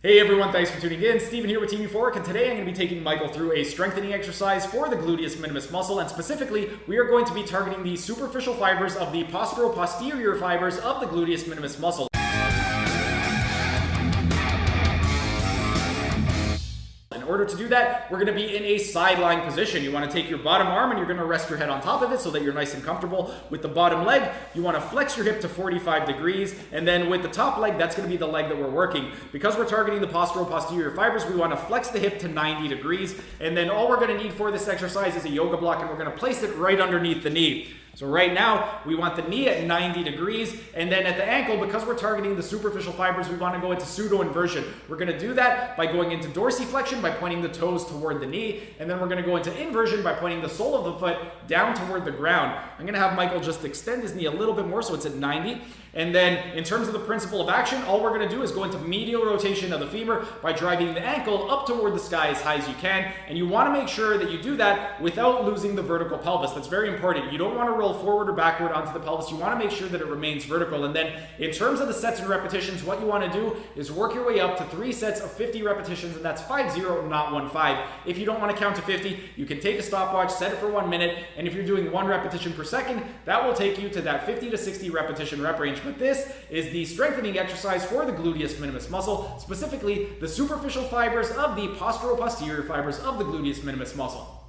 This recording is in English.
Hey everyone, thanks for tuning in. Steven here with Team Euphoric, and today I'm going to be taking Michael through a strengthening exercise for the gluteus minimus muscle, and specifically, we are going to be targeting the superficial fibers of the postero-posterior fibers of the gluteus minimus muscle. In order to do that, we're going to be in a sideline position. You want to take your bottom arm and you're going to rest your head on top of it so that you're nice and comfortable. With the bottom leg, you want to flex your hip to 45 degrees, and then with the top leg, that's going to be the leg that we're working. Because we're targeting the postero-posterior fibers, we want to flex the hip to 90 degrees, and then all we're going to need for this exercise is a yoga block, and we're going to place it right underneath the knee. So right now, we want the knee at 90 degrees, and then at the ankle, because we're targeting the superficial fibers, we want to go into pseudo-inversion. We're going to do that by going into dorsiflexion, by pointing the toes toward the knee, and then we're going to go into inversion by pointing the sole of the foot down toward the ground. I'm going to have Michael just extend his knee a little bit more so it's at 90. And then in terms of the principle of action, all we're going to do is go into medial rotation of the femur by driving the ankle up toward the sky as high as you can. And you want to make sure that you do that without losing the vertical pelvis. That's very important. You don't want to roll forward or backward onto the pelvis. You want to make sure that it remains vertical. And then in terms of the sets and repetitions, what you want to do is work your way up to 3 sets of 50 repetitions, and that's 5-0, not 1-5. If you don't want to count to 50, you can take a stopwatch, set it for 1 minute, and if you're doing 1 repetition per second, that will take you to that 50 to 60 repetition rep range. But this is the strengthening exercise for the gluteus minimus muscle, specifically the superficial fibers of the postero-posterior fibers of the gluteus minimus muscle.